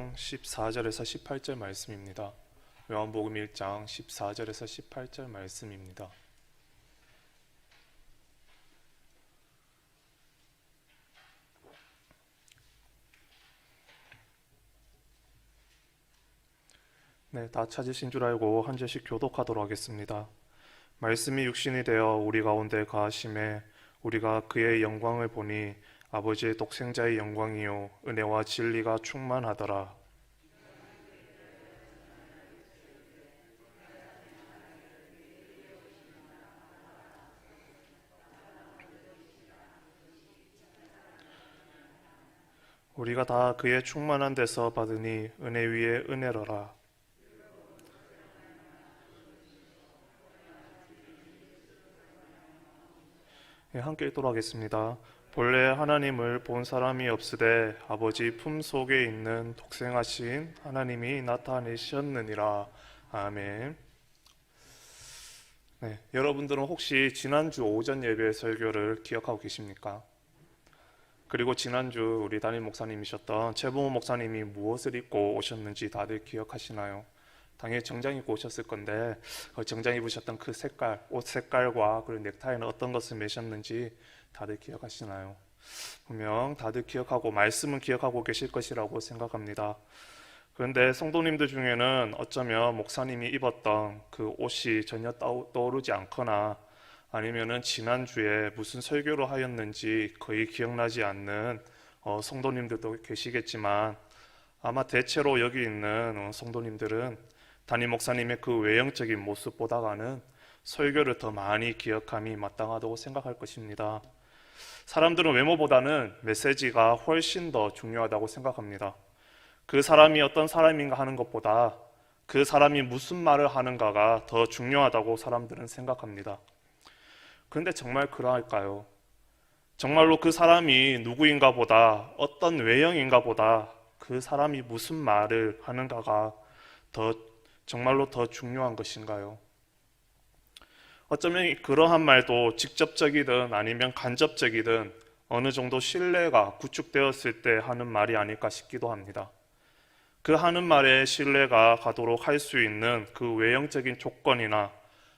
1장 14절에서 18절 말씀입니다. 요한복음 1장 14절에서 18절 말씀입니다. 네, 다 찾으신 줄 알고 한 절씩 교독하도록 하겠습니다. 말씀이 육신이 되어 우리 가운데 거하심에 우리가 그의 영광을 보니 아버지의 독생자의 영광이요 은혜와 진리가 충만하더라. 우리가 다 그의 충만한 데서 받으니 은혜 위에 은혜로라. 예, 함께 읽도록 하겠습니다. 본래 하나님을 본 사람이 없으되 아버지 품속에 있는 독생하신 하나님이 나타내셨느니라. 아멘. 네, 여러분들은 혹시 지난주 오전 예배 설교를 기억하고 계십니까? 그리고 지난주 우리 담임 목사님이셨던 최봉호 목사님이 무엇을 입고 오셨는지 다들 기억하시나요? 당연히 정장 입고 오셨을 건데 정장 입으셨던 그 색깔, 옷 색깔과 그리고 넥타이는 어떤 것을 매셨는지 다들 기억하시나요? 분명 다들 기억하고 말씀은 기억하고 계실 것이라고 생각합니다. 그런데 성도님들 중에는 어쩌면 목사님이 입었던 그 옷이 전혀 떠오르지 않거나 아니면은 지난주에 무슨 설교를 하였는지 거의 기억나지 않는 성도님들도 계시겠지만 아마 대체로 여기 있는 성도님들은 담임 목사님의 그 외형적인 모습보다는 설교를 더 많이 기억함이 마땅하다고 생각할 것입니다. 사람들은 외모보다는 메시지가 훨씬 더 중요하다고 생각합니다. 그 사람이 어떤 사람인가 하는 것보다 그 사람이 무슨 말을 하는가가 더 중요하다고 사람들은 생각합니다. 그런데 정말 그러할까요? 정말로 그 사람이 누구인가 보다, 어떤 외형인가 보다 그 사람이 무슨 말을 하는가가 정말로 더 중요한 것인가요? 어쩌면 그러한 말도 직접적이든 아니면 간접적이든 어느 정도 신뢰가 구축되었을 때 하는 말이 아닐까 싶기도 합니다. 그 하는 말에 신뢰가 가도록 할 수 있는 그 외형적인 조건이나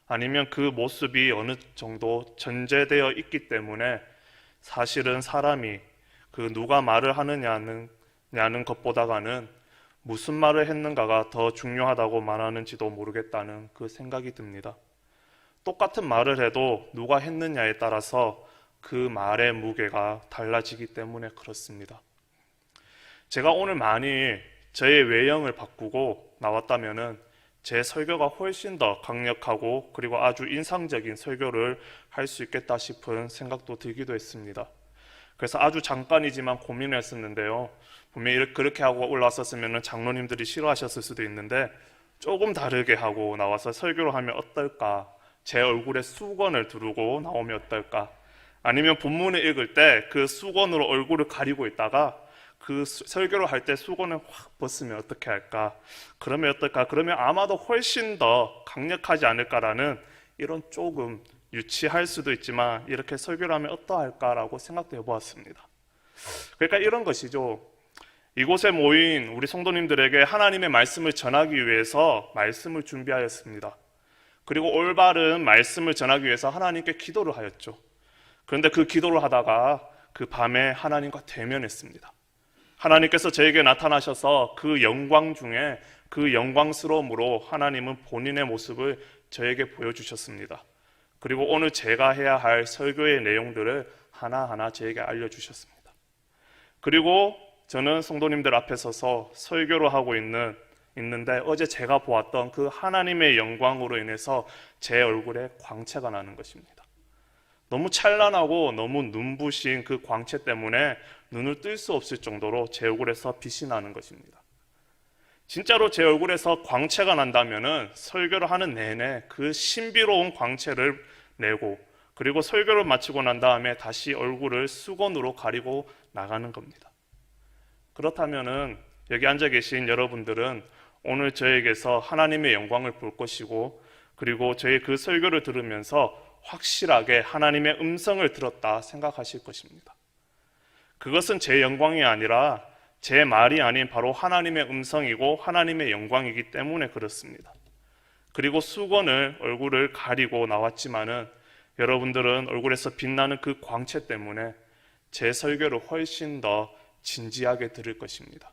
아니면 그 모습이 어느 정도 전제되어 있기 때문에 사실은 사람이 그 누가 말을 하느냐는 것보다는 무슨 말을 했는가가 더 중요하다고 말하는지도 모르겠다는 그 생각이 듭니다. 똑같은 말을 해도 누가 했느냐에 따라서 그 말의 무게가 달라지기 때문에 그렇습니다. 제가 오늘 만일 저의 외형을 바꾸고 나왔다면은 제 설교가 훨씬 더 강력하고 그리고 아주 인상적인 설교를 할 수 있겠다 싶은 생각도 들기도 했습니다. 그래서 아주 잠깐이지만 고민을 했었는데요. 분명히 그렇게 하고 올라왔었으면 장로님들이 싫어하셨을 수도 있는데 조금 다르게 하고 나와서 설교를 하면 어떨까? 제 얼굴에 수건을 두르고 나오면 어떨까? 아니면 본문을 읽을 때 그 수건으로 얼굴을 가리고 있다가 그 설교를 할 때 수건을 확 벗으면 어떻게 할까? 그러면 어떨까? 그러면 아마도 훨씬 더 강력하지 않을까라는 이런 조금 유치할 수도 있지만 이렇게 설교를 하면 어떠할까라고 생각도 해보았습니다. 그러니까 이런 것이죠. 이곳에 모인 우리 성도님들에게 하나님의 말씀을 전하기 위해서 말씀을 준비하였습니다. 그리고 올바른 말씀을 전하기 위해서 하나님께 기도를 하였죠. 그런데 그 기도를 하다가 그 밤에 하나님과 대면했습니다. 하나님께서 저에게 나타나셔서 그 영광 중에 그 영광스러움으로 하나님은 본인의 모습을 저에게 보여주셨습니다. 그리고 오늘 제가 해야 할 설교의 내용들을 하나하나 저에게 알려주셨습니다. 그리고 저는 성도님들 앞에 서서 설교를 하고 있는데 어제 제가 보았던 그 하나님의 영광으로 인해서 제 얼굴에 광채가 나는 것입니다. 너무 찬란하고 너무 눈부신 그 광채 때문에 눈을 뜰 수 없을 정도로 제 얼굴에서 빛이 나는 것입니다. 진짜로 제 얼굴에서 광채가 난다면은 설교를 하는 내내 그 신비로운 광채를 내고 그리고 설교를 마치고 난 다음에 다시 얼굴을 수건으로 가리고 나가는 겁니다. 그렇다면은 여기 앉아 계신 여러분들은 오늘 저에게서 하나님의 영광을 볼 것이고 그리고 저의 그 설교를 들으면서 확실하게 하나님의 음성을 들었다 생각하실 것입니다. 그것은 제 영광이 아니라 제 말이 아닌 바로 하나님의 음성이고 하나님의 영광이기 때문에 그렇습니다. 그리고 수건을 얼굴을 가리고 나왔지만은 여러분들은 얼굴에서 빛나는 그 광채 때문에 제 설교를 훨씬 더 진지하게 들을 것입니다.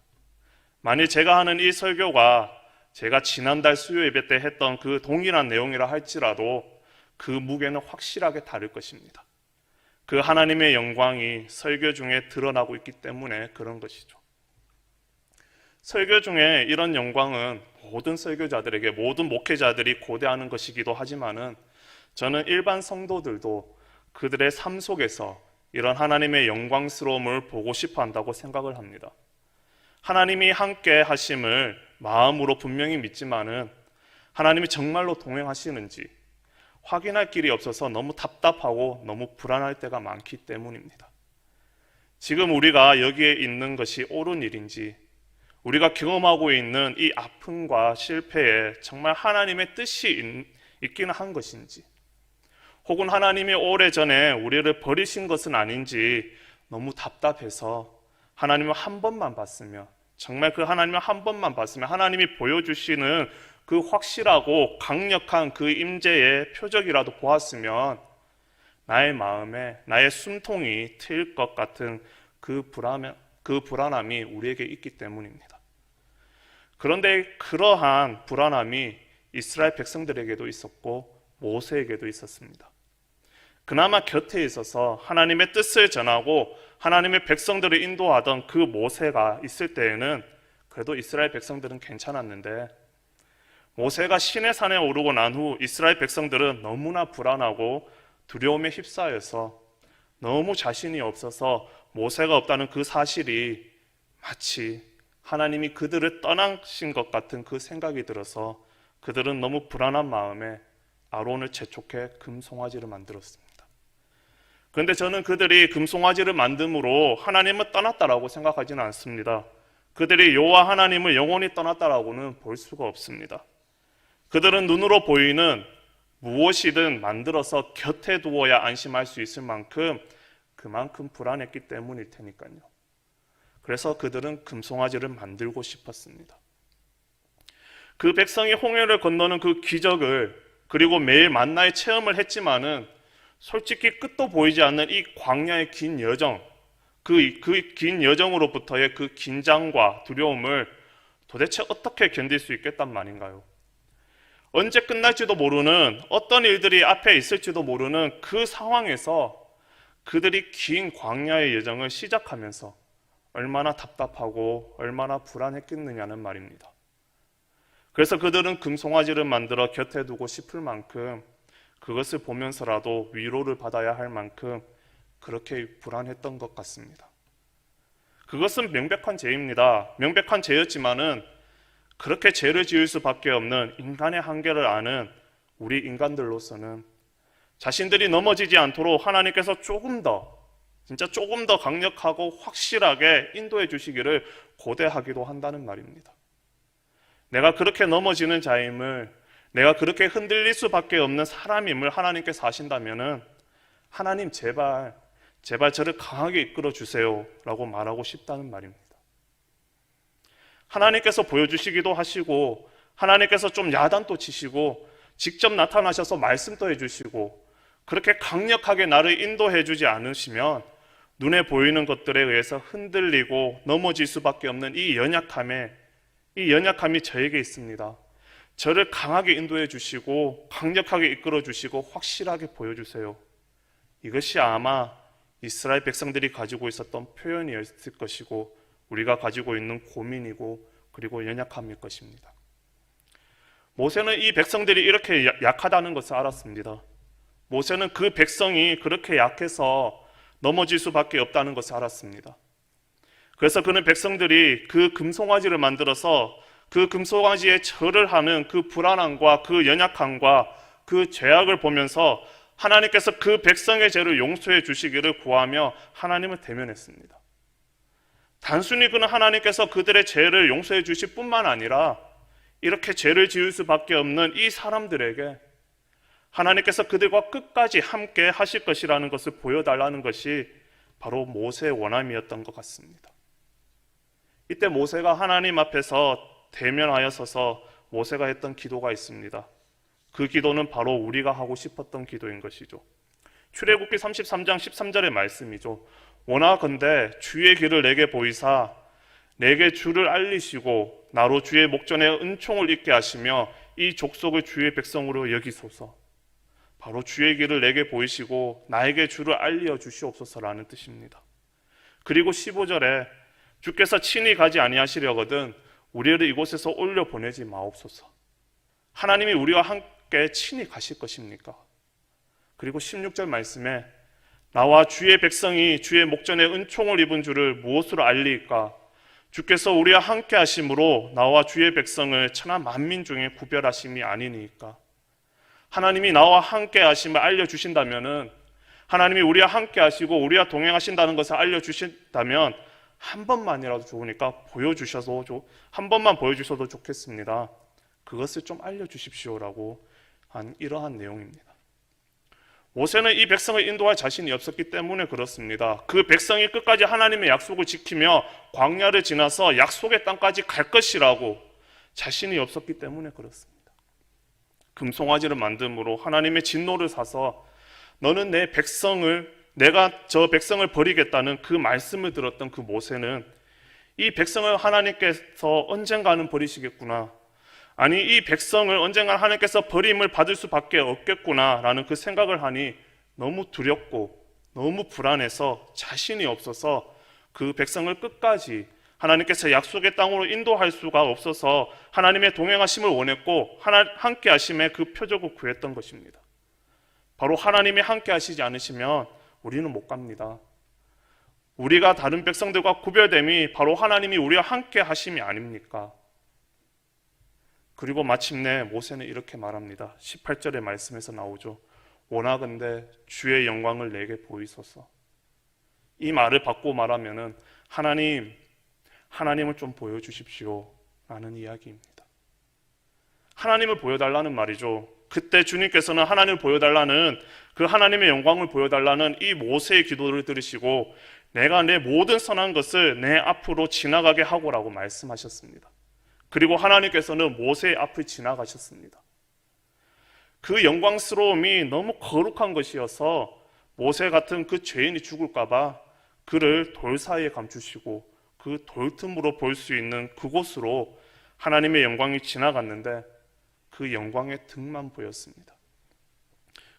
만일 제가 하는 이 설교가 제가 지난달 수요 예배 때 했던 그 동일한 내용이라 할지라도 그 무게는 확실하게 다를 것입니다. 그 하나님의 영광이 설교 중에 드러나고 있기 때문에 그런 것이죠. 설교 중에 이런 영광은 모든 설교자들에게, 모든 목회자들이 고대하는 것이기도 하지만은 저는 일반 성도들도 그들의 삶 속에서 이런 하나님의 영광스러움을 보고 싶어 한다고 생각을 합니다. 하나님이 함께 하심을 마음으로 분명히 믿지만은 하나님이 정말로 동행하시는지 확인할 길이 없어서 너무 답답하고 너무 불안할 때가 많기 때문입니다. 지금 우리가 여기에 있는 것이 옳은 일인지, 우리가 경험하고 있는 이 아픔과 실패에 정말 하나님의 뜻이 있기는 한 것인지, 혹은 하나님이 오래전에 우리를 버리신 것은 아닌지 너무 답답해서 하나님을 한 번만 봤으면, 정말 그 하나님을 한 번만 봤으면 하나님이 보여주시는 그 확실하고 강력한 그 임재의 표적이라도 보았으면 나의 마음에 나의 숨통이 트일 것 같은 그 불안함이 우리에게 있기 때문입니다. 그런데 그러한 불안함이 이스라엘 백성들에게도 있었고 모세에게도 있었습니다. 그나마 곁에 있어서 하나님의 뜻을 전하고 하나님의 백성들을 인도하던 그 모세가 있을 때에는 그래도 이스라엘 백성들은 괜찮았는데, 모세가 시내산에 오르고 난 후 이스라엘 백성들은 너무나 불안하고 두려움에 휩싸여서 너무 자신이 없어서 모세가 없다는 그 사실이 마치 하나님이 그들을 떠나신 것 같은 그 생각이 들어서 그들은 너무 불안한 마음에 아론을 재촉해 금송아지를 만들었습니다. 그런데 저는 그들이 금송아지를 만듦으로 하나님을 떠났다라고 생각하지는 않습니다. 그들이 여호와 하나님을 영원히 떠났다라고는 볼 수가 없습니다. 그들은 눈으로 보이는 무엇이든 만들어서 곁에 두어야 안심할 수 있을 만큼 그만큼 불안했기 때문일 테니까요. 그래서 그들은 금송아지를 만들고 싶었습니다. 그 백성이 홍해를 건너는 그 기적을, 그리고 매일 만나의 체험을 했지만은 솔직히 끝도 보이지 않는 이 광야의 긴 여정, 그 긴 여정으로부터의 그 긴장과 두려움을 도대체 어떻게 견딜 수 있겠단 말인가요? 언제 끝날지도 모르는, 어떤 일들이 앞에 있을지도 모르는 그 상황에서 그들이 긴 광야의 여정을 시작하면서 얼마나 답답하고 얼마나 불안했겠느냐는 말입니다. 그래서 그들은 금송아지를 만들어 곁에 두고 싶을 만큼, 그것을 보면서라도 위로를 받아야 할 만큼 그렇게 불안했던 것 같습니다. 그것은 명백한 죄입니다. 명백한 죄였지만은 그렇게 죄를 지을 수밖에 없는 인간의 한계를 아는 우리 인간들로서는 자신들이 넘어지지 않도록 하나님께서 조금 더 강력하고 확실하게 인도해 주시기를 고대하기도 한다는 말입니다. 내가 그렇게 넘어지는 자임을, 내가 그렇게 흔들릴 수밖에 없는 사람임을 하나님께서 아신다면은 하나님 제발 저를 강하게 이끌어 주세요 라고 말하고 싶다는 말입니다. 하나님께서 보여주시기도 하시고, 하나님께서 좀 야단도 치시고, 직접 나타나셔서 말씀도 해주시고, 그렇게 강력하게 나를 인도해 주지 않으시면 눈에 보이는 것들에 의해서 흔들리고 넘어질 수밖에 없는 이 연약함이 저에게 있습니다. 저를 강하게 인도해 주시고 강력하게 이끌어 주시고 확실하게 보여주세요. 이것이 아마 이스라엘 백성들이 가지고 있었던 표현이었을 것이고 우리가 가지고 있는 고민이고 그리고 연약함일 것입니다. 모세는 이 백성들이 이렇게 약하다는 것을 알았습니다. 모세는 그 백성이 그렇게 약해서 넘어질 수밖에 없다는 것을 알았습니다. 그래서 그는 백성들이 그 금송아지를 만들어서 그 금송아지에 절을 하는 그 불안함과 그 연약함과 그 죄악을 보면서 하나님께서 그 백성의 죄를 용서해 주시기를 구하며 하나님을 대면했습니다. 단순히 그는 하나님께서 그들의 죄를 용서해 주실 뿐만 아니라 이렇게 죄를 지을 수밖에 없는 이 사람들에게 하나님께서 그들과 끝까지 함께 하실 것이라는 것을 보여달라는 것이 바로 모세의 원함이었던 것 같습니다. 이때 모세가 하나님 앞에서 대면하여 서서 모세가 했던 기도가 있습니다. 그 기도는 바로 우리가 하고 싶었던 기도인 것이죠. 출애굽기 33장 13절의 말씀이죠. 원하건대 주의 길을 내게 보이사 내게 주를 알리시고 나로 주의 목전에 은총을 있게 하시며 이 족속을 주의 백성으로 여기소서. 바로 주의 길을 내게 보이시고 나에게 주를 알려 주시옵소서라는 뜻입니다. 그리고 15절에 주께서 친히 가지 아니하시려거든 우리를 이곳에서 올려 보내지 마옵소서. 하나님이 우리와 함께 친히 가실 것입니까? 그리고 16절 말씀에 나와 주의 백성이 주의 목전에 은총을 입은 줄을 무엇으로 알리까? 주께서 우리와 함께 하심으로 나와 주의 백성을 천하 만민 중에 구별하심이 아니니까. 하나님이 나와 함께 하심을 알려주신다면, 하나님이 우리와 함께 하시고 우리와 동행하신다는 것을 알려주신다면 한 번만이라도 좋으니까 한 번만 보여주셔도 좋겠습니다. 그것을 좀 알려주십시오라고 한 이러한 내용입니다. 모세는 이 백성을 인도할 자신이 없었기 때문에 그렇습니다. 그 백성이 끝까지 하나님의 약속을 지키며 광야를 지나서 약속의 땅까지 갈 것이라고 자신이 없었기 때문에 그렇습니다. 금송아지를 만듦으로 하나님의 진노를 사서 너는 내가 저 백성을 버리겠다는 그 말씀을 들었던 그 모세는 이 백성을 하나님께서 언젠가는 버리시겠구나, 아니 이 백성을 언젠가 하나님께서 버림을 받을 수밖에 없겠구나라는 그 생각을 하니 너무 두렵고 너무 불안해서 자신이 없어서 그 백성을 끝까지 하나님께서 약속의 땅으로 인도할 수가 없어서 하나님의 동행하심을 원했고 함께 하심의 그 표적을 구했던 것입니다. 바로 하나님이 함께 하시지 않으시면 우리는 못 갑니다. 우리가 다른 백성들과 구별됨이 바로 하나님이 우리와 함께 하심이 아닙니까? 그리고 마침내 모세는 이렇게 말합니다. 18절의 말씀에서 나오죠. 원하건대 주의 영광을 내게 보이소서. 이 말을 바꾸고 말하면은 하나님을 좀 보여주십시오 라는 이야기입니다. 하나님을 보여달라는 말이죠. 그때 주님께서는 하나님을 보여달라는, 그 하나님의 영광을 보여달라는 이 모세의 기도를 들으시고 내가 내 모든 선한 것을 내 앞으로 지나가게 하고라고 말씀하셨습니다. 그리고 하나님께서는 모세의 앞을 지나가셨습니다. 그 영광스러움이 너무 거룩한 것이어서 모세 같은 그 죄인이 죽을까 봐 그를 돌 사이에 감추시고 그 돌틈으로 볼 수 있는 그곳으로 하나님의 영광이 지나갔는데 그 영광의 등만 보였습니다.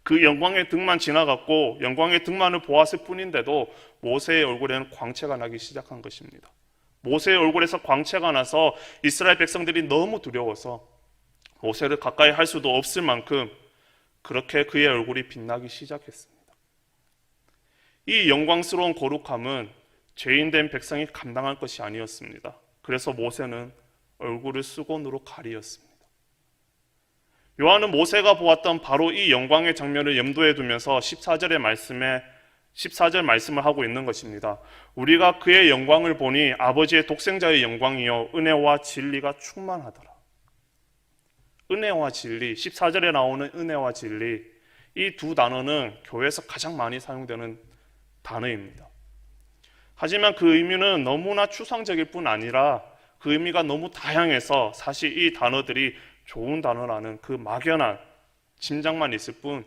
그 영광의 등만 지나갔고 영광의 등만을 보았을 뿐인데도 모세의 얼굴에는 광채가 나기 시작한 것입니다. 모세의 얼굴에서 광채가 나서 이스라엘 백성들이 너무 두려워서 모세를 가까이 할 수도 없을 만큼 그렇게 그의 얼굴이 빛나기 시작했습니다. 이 영광스러운 거룩함은 죄인된 백성이 감당할 것이 아니었습니다. 그래서 모세는 얼굴을 수건으로 가리었습니다. 요한은 모세가 보았던 바로 이 영광의 장면을 염두에 두면서 14절 말씀을 하고 있는 것입니다. 우리가 그의 영광을 보니 아버지의 독생자의 영광이요 은혜와 진리가 충만하더라. 은혜와 진리, 14절에 나오는 은혜와 진리, 이 두 단어는 교회에서 가장 많이 사용되는 단어입니다. 하지만 그 의미는 너무나 추상적일 뿐 아니라 그 의미가 너무 다양해서 사실 이 단어들이 좋은 단어라는 그 막연한 짐작만 있을 뿐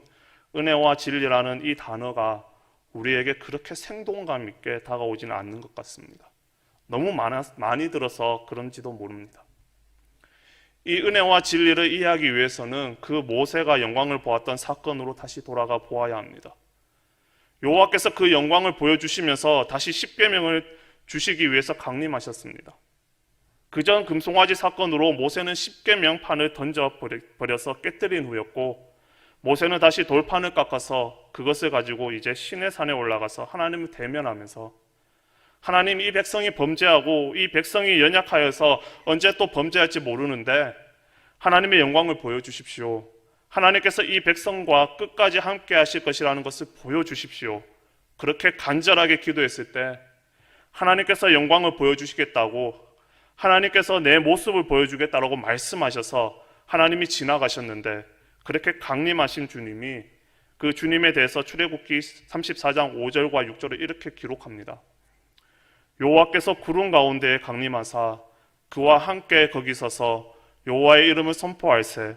은혜와 진리라는 이 단어가 우리에게 그렇게 생동감 있게 다가오지는 않는 것 같습니다. 너무 많이 들어서 그런지도 모릅니다. 이 은혜와 진리를 이해하기 위해서는 그 모세가 영광을 보았던 사건으로 다시 돌아가 보아야 합니다. 여호와께서 그 영광을 보여주시면서 다시 십계명을 주시기 위해서 강림하셨습니다. 그전 금송아지 사건으로 모세는 십계명판을 던져버려서 깨뜨린 후였고 모세는 다시 돌판을 깎아서 그것을 가지고 이제 시내 산에 올라가서 하나님을 대면하면서 하나님, 이 백성이 범죄하고 이 백성이 연약하여서 언제 또 범죄할지 모르는데 하나님의 영광을 보여주십시오. 하나님께서 이 백성과 끝까지 함께 하실 것이라는 것을 보여주십시오. 그렇게 간절하게 기도했을 때 하나님께서 영광을 보여주시겠다고, 하나님께서 내 모습을 보여주겠다라고 말씀하셔서 하나님이 지나가셨는데, 그렇게 강림하신 주님이 그 주님에 대해서 출애굽기 34장 5절과 6절을 이렇게 기록합니다. 여호와께서 구름 가운데에 강림하사 그와 함께 거기 서서 여호와의 이름을 선포할세.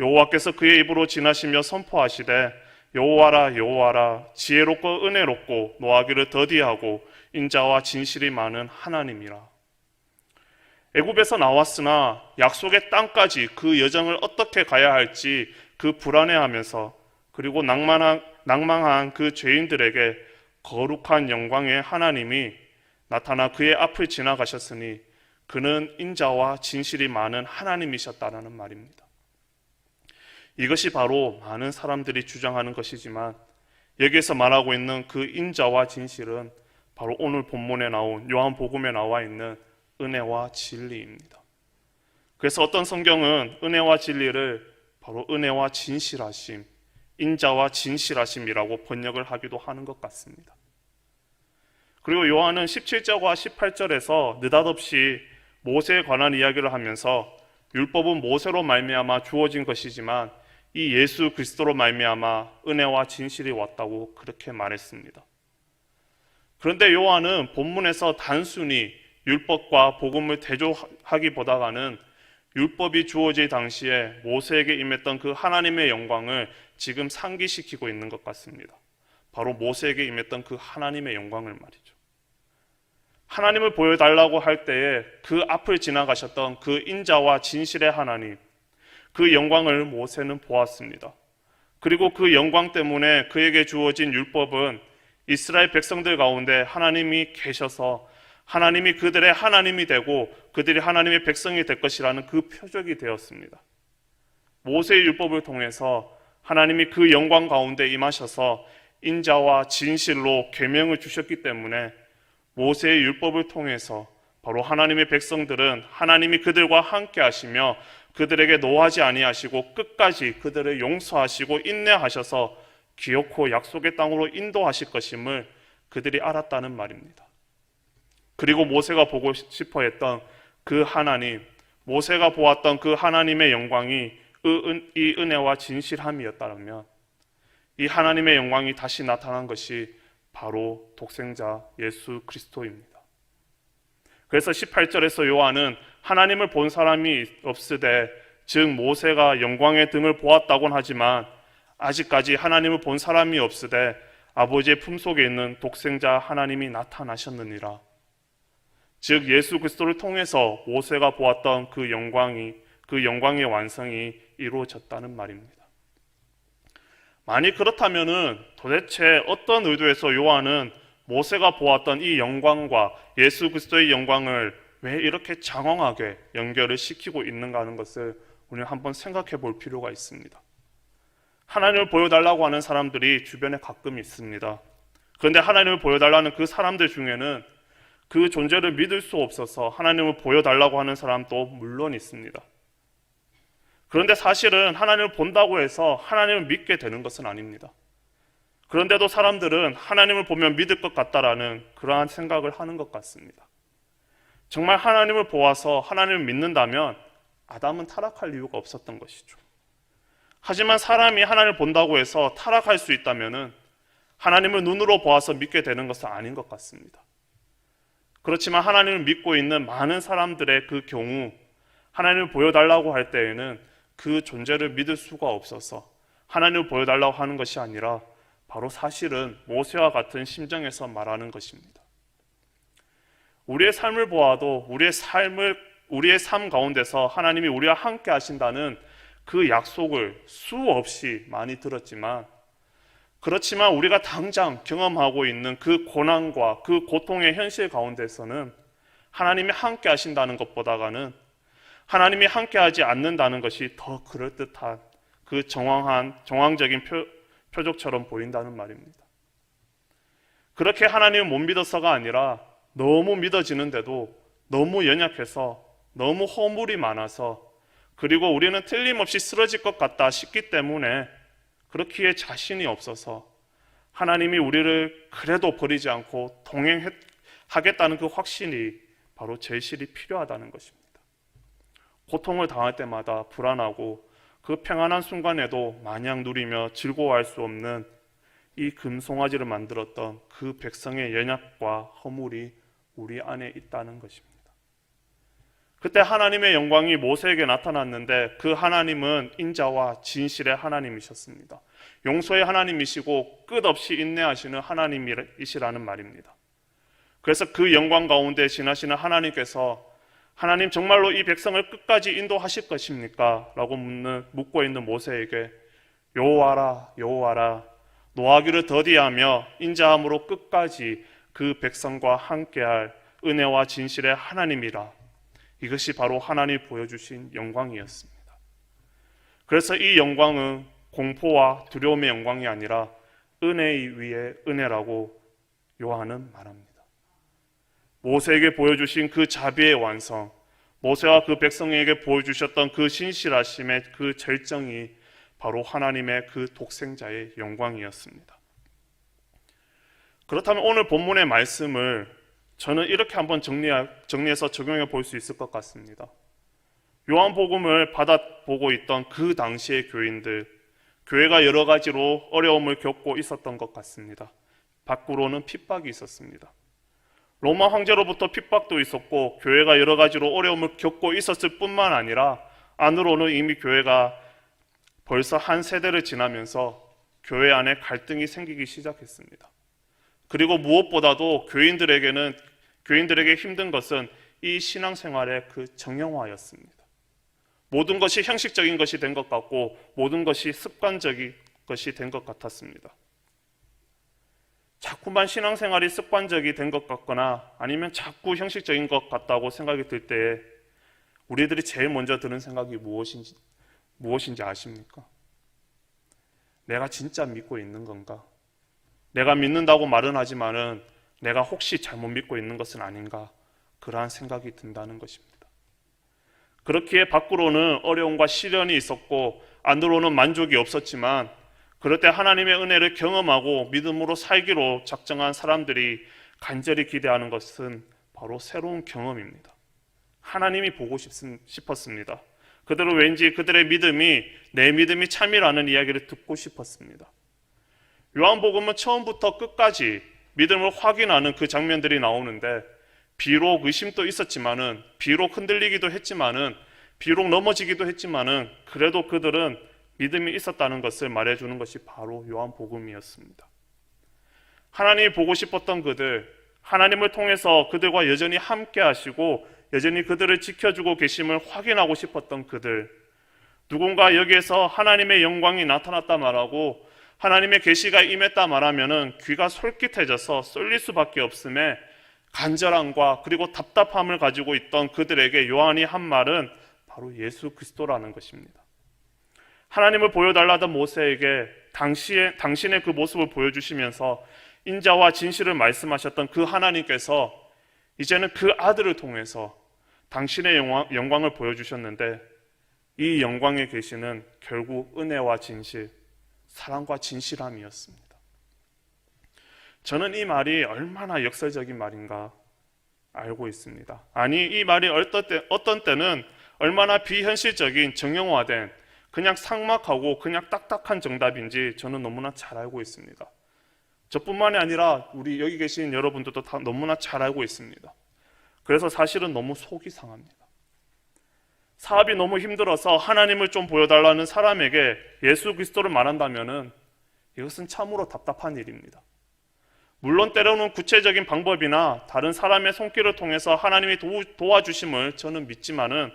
여호와께서 그의 입으로 지나시며 선포하시되 여호와라 여호와라 지혜롭고 은혜롭고 노하기를 더디하고 인자와 진실이 많은 하나님이라. 애굽에서 나왔으나 약속의 땅까지 그 여정을 어떻게 가야 할지 그 불안해하면서 그리고 낭망한 그 죄인들에게 거룩한 영광의 하나님이 나타나 그의 앞을 지나가셨으니 그는 인자와 진실이 많은 하나님이셨다라는 말입니다. 이것이 바로 많은 사람들이 주장하는 것이지만 여기에서 말하고 있는 그 인자와 진실은 바로 오늘 본문에 나온 요한복음에 나와 있는 은혜와 진리입니다. 그래서 어떤 성경은 은혜와 진리를 바로 은혜와 진실하심, 인자와 진실하심이라고 번역을 하기도 하는 것 같습니다. 그리고 요한은 17절과 18절에서 느닷없이 모세에 관한 이야기를 하면서 율법은 모세로 말미암아 주어진 것이지만 이 예수 그리스도로 말미암아 은혜와 진실이 왔다고 그렇게 말했습니다. 그런데 요한은 본문에서 단순히 율법과 복음을 대조하기보다는 율법이 주어질 당시에 모세에게 임했던 그 하나님의 영광을 지금 상기시키고 있는 것 같습니다. 바로 모세에게 임했던 그 하나님의 영광을 말이죠. 하나님을 보여달라고 할 때에 그 앞을 지나가셨던 그 인자와 진실의 하나님, 그 영광을 모세는 보았습니다. 그리고 그 영광 때문에 그에게 주어진 율법은 이스라엘 백성들 가운데 하나님이 계셔서 하나님이 그들의 하나님이 되고 그들이 하나님의 백성이 될 것이라는 그 표적이 되었습니다. 모세의 율법을 통해서 하나님이 그 영광 가운데 임하셔서 인자와 진실로 계명을 주셨기 때문에 모세의 율법을 통해서 바로 하나님의 백성들은 하나님이 그들과 함께 하시며 그들에게 노하지 아니하시고 끝까지 그들을 용서하시고 인내하셔서 기어코 약속의 땅으로 인도하실 것임을 그들이 알았다는 말입니다. 그리고 모세가 보고 싶어 했던 그 하나님, 모세가 보았던 그 하나님의 영광이 이 은혜와 진실함이었다면 이 하나님의 영광이 다시 나타난 것이 바로 독생자 예수 그리스도입니다. 그래서 18절에서 요한은 하나님을 본 사람이 없으되 즉 모세가 영광의 등을 보았다곤 하지만 아직까지 하나님을 본 사람이 없으되 아버지의 품속에 있는 독생자 하나님이 나타나셨느니라. 즉 예수 그리스도를 통해서 모세가 보았던 그 영광의 완성이 이루어졌다는 말입니다. 만약 그렇다면은 도대체 어떤 의도에서 요한은 모세가 보았던 이 영광과 예수 그리스도의 영광을 왜 이렇게 장황하게 연결을 시키고 있는가 하는 것을 우리는 한번 생각해 볼 필요가 있습니다. 하나님을 보여달라고 하는 사람들이 주변에 가끔 있습니다. 그런데 하나님을 보여달라는 그 사람들 중에는 그 존재를 믿을 수 없어서 하나님을 보여달라고 하는 사람도 물론 있습니다. 그런데 사실은 하나님을 본다고 해서 하나님을 믿게 되는 것은 아닙니다. 그런데도 사람들은 하나님을 보면 믿을 것 같다라는 그러한 생각을 하는 것 같습니다. 정말 하나님을 보아서 하나님을 믿는다면 아담은 타락할 이유가 없었던 것이죠. 하지만 사람이 하나님을 본다고 해서 타락할 수 있다면 하나님을 눈으로 보아서 믿게 되는 것은 아닌 것 같습니다. 그렇지만 하나님을 믿고 있는 많은 사람들의 그 경우 하나님을 보여달라고 할 때에는 그 존재를 믿을 수가 없어서 하나님을 보여달라고 하는 것이 아니라 바로 사실은 모세와 같은 심정에서 말하는 것입니다. 우리의 삶을 보아도 우리의 삶 가운데서 하나님이 우리와 함께 하신다는 그 약속을 수없이 많이 들었지만 그렇지만 우리가 당장 경험하고 있는 그 고난과 그 고통의 현실 가운데서는 하나님이 함께 하신다는 것보다는 하나님이 함께 하지 않는다는 것이 더 그럴듯한 그 정황적인 표적처럼 보인다는 말입니다. 그렇게 하나님을 못 믿어서가 아니라 너무 믿어지는데도 너무 연약해서 너무 허물이 많아서 그리고 우리는 틀림없이 쓰러질 것 같다 싶기 때문에 그렇기에 자신이 없어서 하나님이 우리를 그래도 버리지 않고 동행하겠다는 그 확신이 바로 제실이 필요하다는 것입니다. 고통을 당할 때마다 불안하고 그 평안한 순간에도 마냥 누리며 즐거워할 수 없는 이 금송아지를 만들었던 그 백성의 연약과 허물이 우리 안에 있다는 것입니다. 그때 하나님의 영광이 모세에게 나타났는데 그 하나님은 인자와 진실의 하나님이셨습니다. 용서의 하나님이시고 끝없이 인내하시는 하나님이시라는 말입니다. 그래서 그 영광 가운데 지나시는 하나님께서 하나님 정말로 이 백성을 끝까지 인도하실 것입니까? 라고 묻고 있는 모세에게 여호와라 여호와라 노하기를 더디하며 인자함으로 끝까지 그 백성과 함께할 은혜와 진실의 하나님이라. 이것이 바로 하나님이 보여주신 영광이었습니다. 그래서 이 영광은 공포와 두려움의 영광이 아니라 은혜 위에 은혜라고 요한은 말합니다. 모세에게 보여주신 그 자비의 완성, 모세와 그 백성에게 보여주셨던 그 신실하심의 그 절정이 바로 하나님의 그 독생자의 영광이었습니다. 그렇다면 오늘 본문의 말씀을 저는 이렇게 한번 정리해서 적용해 볼 수 있을 것 같습니다. 요한복음을 받아보고 있던 그 당시의 교인들, 교회가 여러 가지로 어려움을 겪고 있었던 것 같습니다. 밖으로는 핍박이 있었습니다. 로마 황제로부터 핍박도 있었고 교회가 여러 가지로 어려움을 겪고 있었을 뿐만 아니라 안으로는 이미 교회가 벌써 한 세대를 지나면서 교회 안에 갈등이 생기기 시작했습니다. 그리고 무엇보다도 교인들에게 힘든 것은 이 신앙생활의 그 정형화였습니다. 모든 것이 형식적인 것이 된 것 같고 모든 것이 습관적인 것이 된 것 같았습니다. 자꾸만 신앙생활이 습관적이 된 것 같거나 아니면 자꾸 형식적인 것 같다고 생각이 들 때에 우리들이 제일 먼저 드는 생각이 무엇인지 아십니까? 내가 진짜 믿고 있는 건가? 내가 믿는다고 말은 하지만은 내가 혹시 잘못 믿고 있는 것은 아닌가? 그러한 생각이 든다는 것입니다. 그렇기에 밖으로는 어려움과 시련이 있었고 안으로는 만족이 없었지만 그럴 때 하나님의 은혜를 경험하고 믿음으로 살기로 작정한 사람들이 간절히 기대하는 것은 바로 새로운 경험입니다. 하나님이 보고 싶었습니다. 그들은 왠지 그들의 믿음이 내 믿음이 참이라는 이야기를 듣고 싶었습니다. 요한복음은 처음부터 끝까지 믿음을 확인하는 그 장면들이 나오는데 비록 의심도 있었지만은 비록 흔들리기도 했지만은 비록 넘어지기도 했지만은 그래도 그들은 믿음이 있었다는 것을 말해주는 것이 바로 요한복음이었습니다. 하나님이 보고 싶었던 그들, 하나님을 통해서 그들과 여전히 함께 하시고 여전히 그들을 지켜주고 계심을 확인하고 싶었던 그들, 누군가 여기에서 하나님의 영광이 나타났다 말하고 하나님의 계시가 임했다 말하면은 귀가 솔깃해져서 쏠릴 수밖에 없음에 간절함과 그리고 답답함을 가지고 있던 그들에게 요한이 한 말은 바로 예수 그리스도라는 것입니다. 하나님을 보여달라던 모세에게 당신의 그 모습을 보여주시면서 인자와 진실을 말씀하셨던 그 하나님께서 이제는 그 아들을 통해서 당신의 영광을 보여주셨는데 이 영광의 계시는 결국 은혜와 진실, 사랑과 진실함이었습니다. 저는 이 말이 얼마나 역설적인 말인가 알고 있습니다. 아니, 이 말이 어떤 때는 얼마나 비현실적인 정형화된 그냥 삭막하고 그냥 딱딱한 정답인지 저는 너무나 잘 알고 있습니다. 저뿐만이 아니라 우리 여기 계신 여러분들도 다 너무나 잘 알고 있습니다. 그래서 사실은 너무 속이 상합니다. 사업이 너무 힘들어서 하나님을 좀 보여달라는 사람에게 예수 그리스도를 말한다면은 이것은 참으로 답답한 일입니다. 물론 때로는 구체적인 방법이나 다른 사람의 손길을 통해서 하나님이 도와주심을 저는 믿지만은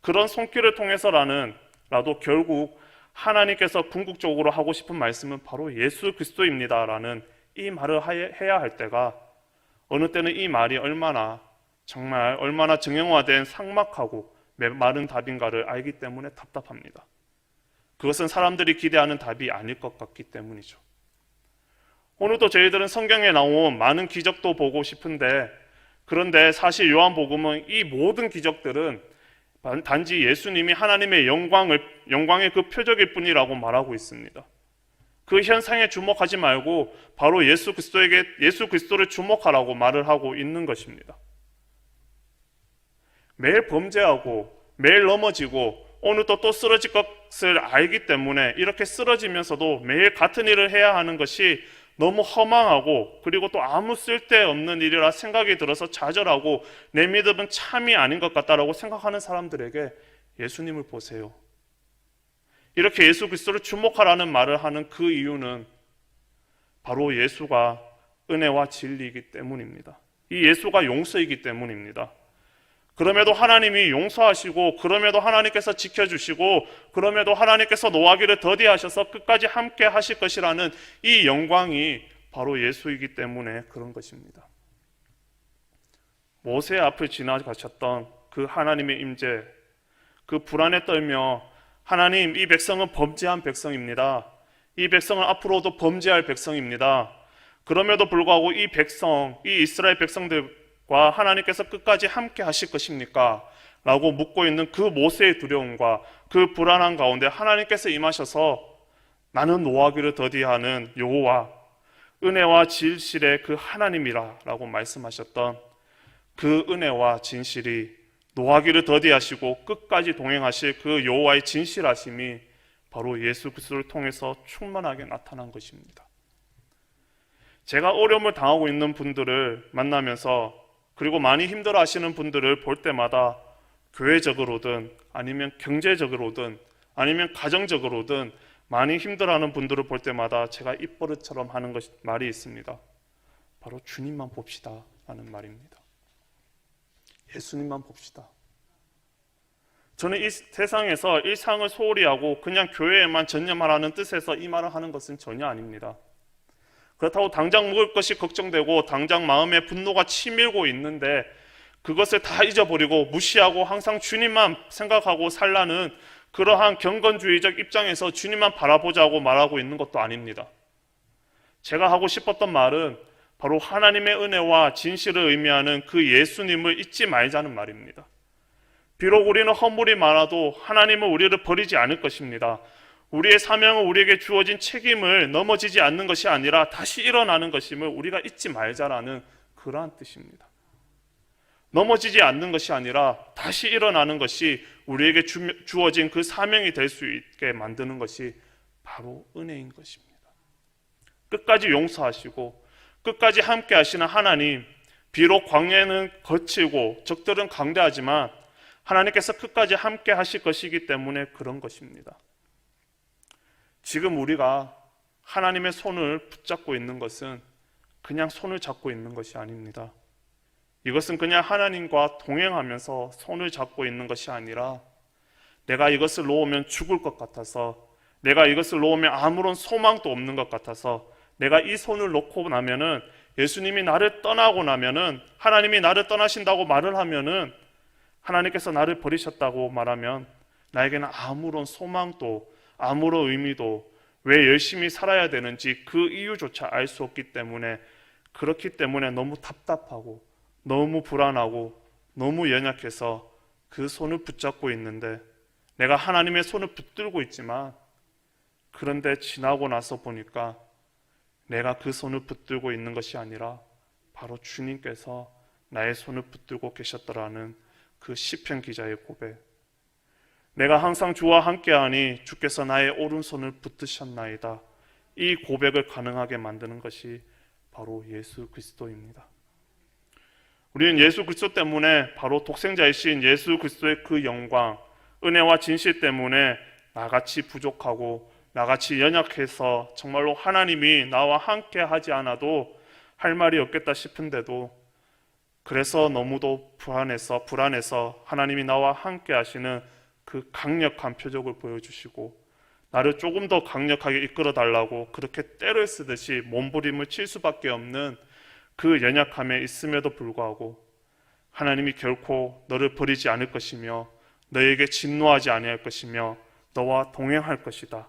그런 손길을 통해서라도 결국 하나님께서 궁극적으로 하고 싶은 말씀은 바로 예수 그리스도입니다라는 이 말을 해야 할 때가 어느 때는 이 말이 얼마나 정형화된 삭막하고 마른 답인가를 알기 때문에 답답합니다. 그것은 사람들이 기대하는 답이 아닐 것 같기 때문이죠. 오늘도 저희들은 성경에 나온 많은 기적도 보고 싶은데 그런데 사실 요한복음은 이 모든 기적들은 단지 예수님이 하나님의 영광의 그 표적일 뿐이라고 말하고 있습니다. 그 현상에 주목하지 말고 바로 예수 그리스도를 주목하라고 말을 하고 있는 것입니다. 매일 범죄하고 매일 넘어지고 오늘 또 쓰러질 것을 알기 때문에 이렇게 쓰러지면서도 매일 같은 일을 해야 하는 것이 너무 허망하고 그리고 또 아무 쓸데없는 일이라 생각이 들어서 좌절하고 내 믿음은 참이 아닌 것 같다라고 생각하는 사람들에게 예수님을 보세요. 이렇게 예수 그리스도를 주목하라는 말을 하는 그 이유는 바로 예수가 은혜와 진리이기 때문입니다. 이 예수가 용서이기 때문입니다. 그럼에도 하나님이 용서하시고 그럼에도 하나님께서 지켜주시고 그럼에도 하나님께서 노하기를 더디하셔서 끝까지 함께 하실 것이라는 이 영광이 바로 예수이기 때문에 그런 것입니다. 모세 앞을 지나가셨던 그 하나님의 임재, 그 불안에 떨며 하나님, 이 백성은 범죄한 백성입니다. 이 백성은 앞으로도 범죄할 백성입니다. 그럼에도 불구하고 이 백성, 이 이스라엘 백성들과 하나님께서 끝까지 함께 하실 것입니까? 라고 묻고 있는 그 모세의 두려움과 그 불안한 가운데 하나님께서 임하셔서 나는 노하기를 더디하는 여호와, 은혜와 진실의 그 하나님이라 라고 말씀하셨던 그 은혜와 진실이 노하기를 더디하시고 끝까지 동행하실 그 여호와의 진실하심이 바로 예수 그리스도를 통해서 충만하게 나타난 것입니다. 제가 어려움을 당하고 있는 분들을 만나면서 그리고 많이 힘들어하시는 분들을 볼 때마다 교회적으로든 아니면 경제적으로든 아니면 가정적으로든 많이 힘들어하는 분들을 볼 때마다 제가 입버릇처럼 하는 말이 있습니다. 바로 주님만 봅시다 라는 말입니다. 예수님만 봅시다. 저는 이 세상에서 일상을 소홀히 하고 그냥 교회에만 전념하라는 뜻에서 이 말을 하는 것은 전혀 아닙니다. 그렇다고 당장 먹을 것이 걱정되고 당장 마음에 분노가 치밀고 있는데 그것을 다 잊어버리고 무시하고 항상 주님만 생각하고 살라는 그러한 경건주의적 입장에서 주님만 바라보자고 말하고 있는 것도 아닙니다. 제가 하고 싶었던 말은 바로 하나님의 은혜와 진실을 의미하는 그 예수님을 잊지 말자는 말입니다. 비록 우리는 허물이 많아도 하나님은 우리를 버리지 않을 것입니다. 우리의 사명은 우리에게 주어진 책임을 넘어지지 않는 것이 아니라 다시 일어나는 것임을 우리가 잊지 말자라는 그러한 뜻입니다. 넘어지지 않는 것이 아니라 다시 일어나는 것이 우리에게 주어진 그 사명이 될 수 있게 만드는 것이 바로 은혜인 것입니다. 끝까지 용서하시고 끝까지 함께 하시는 하나님, 비록 광야는 거칠고 적들은 강대하지만 하나님께서 끝까지 함께 하실 것이기 때문에 그런 것입니다. 지금 우리가 하나님의 손을 붙잡고 있는 것은 그냥 손을 잡고 있는 것이 아닙니다. 이것은 그냥 하나님과 동행하면서 손을 잡고 있는 것이 아니라 내가 이것을 놓으면 죽을 것 같아서, 내가 이것을 놓으면 아무런 소망도 없는 것 같아서, 내가 이 손을 놓고 나면은 예수님이 나를 떠나고 나면은, 하나님이 나를 떠나신다고 말을 하면은, 하나님께서 나를 버리셨다고 말하면 나에게는 아무런 소망도 아무런 의미도, 왜 열심히 살아야 되는지 그 이유조차 알 수 없기 때문에, 그렇기 때문에 너무 답답하고 너무 불안하고 너무 연약해서 그 손을 붙잡고 있는데, 내가 하나님의 손을 붙들고 있지만 그런데 지나고 나서 보니까 내가 그 손을 붙들고 있는 것이 아니라 바로 주님께서 나의 손을 붙들고 계셨더라는 그 시편 기자의 고백. 내가 항상 주와 함께하니 주께서 나의 오른손을 붙드셨나이다. 이 고백을 가능하게 만드는 것이 바로 예수 그리스도입니다. 우리는 예수 그리스도 때문에, 바로 독생자이신 예수 그리스도의 그 영광, 은혜와 진실 때문에 나같이 부족하고 나같이 연약해서 정말로 하나님이 나와 함께 하지 않아도 할 말이 없겠다 싶은데도, 그래서 너무도 불안해서 하나님이 나와 함께 하시는 그 강력한 표적을 보여주시고 나를 조금 더 강력하게 이끌어 달라고 그렇게 때를 쓰듯이 몸부림을 칠 수밖에 없는 그 연약함에 있음에도 불구하고 하나님이 결코 너를 버리지 않을 것이며 너에게 진노하지 아니할 것이며 너와 동행할 것이다.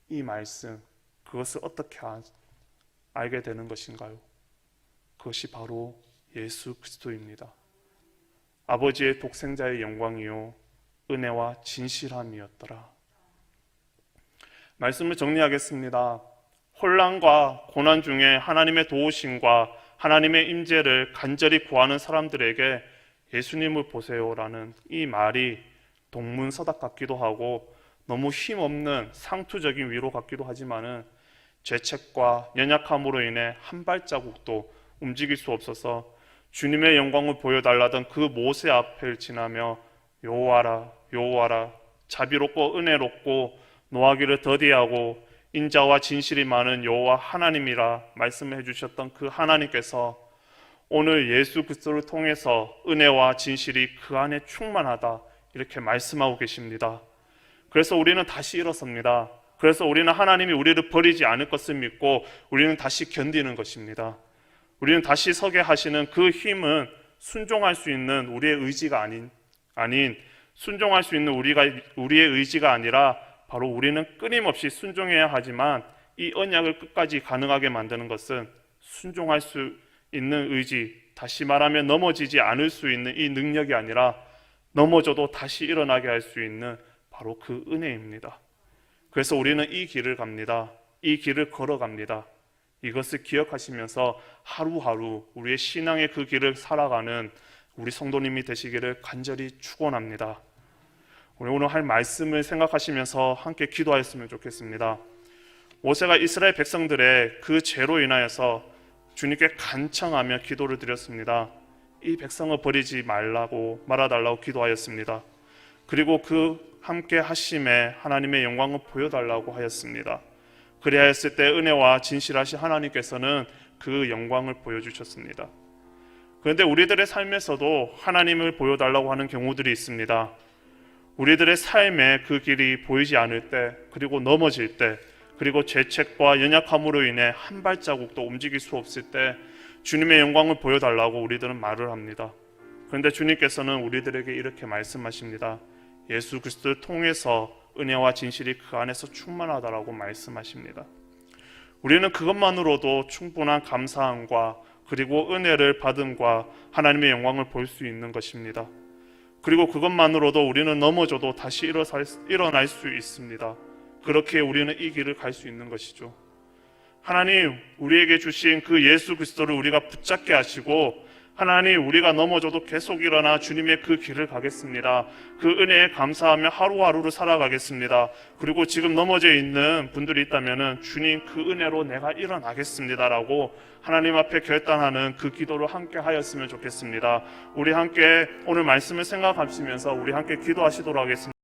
이 말씀, 그것을 어떻게 알게 되는 것인가요? 그것이 바로 예수 그리스도입니다. 아버지의 독생자의 영광이요 은혜와 진실함이었더라. 말씀을 정리하겠습니다. 혼란과 고난 중에 하나님의 도우심과 하나님의 임재를 간절히 구하는 사람들에게 예수님을 보세요라는 이 말이 동문서답 같기도 하고 너무 힘없는 상투적인 위로 같기도 하지만은 죄책과 연약함으로 인해 한 발자국도 움직일 수 없어서 주님의 영광을 보여달라던 그 모세 앞을 지나며 여호와라 여호와라 자비롭고 은혜롭고 노하기를 더디하고 인자와 진실이 많은 여호와 하나님이라 말씀을 해주셨던 그 하나님께서 오늘 예수 그리스도를 통해서 은혜와 진실이 그 안에 충만하다 이렇게 말씀하고 계십니다. 그래서 우리는 다시 일어섭니다. 그래서 우리는 하나님이 우리를 버리지 않을 것을 믿고 우리는 다시 견디는 것입니다. 우리는 다시 서게 하시는 그 힘은 순종할 수 있는 우리의 의지가 아닌 순종할 수 있는 우리의 의지가 아니라 바로 우리는 끊임없이 순종해야 하지만 이 언약을 끝까지 가능하게 만드는 것은 순종할 수 있는 의지, 다시 말하면 넘어지지 않을 수 있는 이 능력이 아니라 넘어져도 다시 일어나게 할 수 있는 바로 그 은혜입니다. 그래서 우리는 이 길을 갑니다. 이 길을 걸어갑니다. 이것을 기억하시면서 하루하루 우리의 신앙의 그 길을 살아가는 우리 성도님이 되시기를 간절히 축원합니다. 우리 오늘 할 말씀을 생각하시면서 함께 기도하였으면 좋겠습니다. 모세가 이스라엘 백성들의 그 죄로 인하여서 주님께 간청하며 기도를 드렸습니다. 이 백성을 버리지 말아달라고 기도하였습니다. 그리고 그 함께 하심에 하나님의 영광을 보여달라고 하였습니다. 그래야 했을 때 은혜와 진실하신 하나님께서는 그 영광을 보여주셨습니다. 그런데 우리들의 삶에서도 하나님을 보여달라고 하는 경우들이 있습니다. 우리들의 삶에 그 길이 보이지 않을 때, 그리고 넘어질 때, 그리고 죄책과 연약함으로 인해 한 발자국도 움직일 수 없을 때 주님의 영광을 보여달라고 우리들은 말을 합니다. 그런데 주님께서는 우리들에게 이렇게 말씀하십니다. 예수 그리스도를 통해서 은혜와 진실이 그 안에서 충만하다라고 말씀하십니다. 우리는 그것만으로도 충분한 감사함과 그리고 은혜를 받음과 하나님의 영광을 볼 수 있는 것입니다. 그리고 그것만으로도 우리는 넘어져도 다시 일어날 수 있습니다. 그렇게 우리는 이 길을 갈 수 있는 것이죠. 하나님 우리에게 주신 그 예수 그리스도를 우리가 붙잡게 하시고 하나님 우리가 넘어져도 계속 일어나 주님의 그 길을 가겠습니다. 그 은혜에 감사하며 하루하루를 살아가겠습니다. 그리고 지금 넘어져 있는 분들이 있다면 주님 그 은혜로 내가 일어나겠습니다 라고 하나님 앞에 결단하는 그 기도를 함께 하였으면 좋겠습니다. 우리 함께 오늘 말씀을 생각하시면서 우리 함께 기도하시도록 하겠습니다.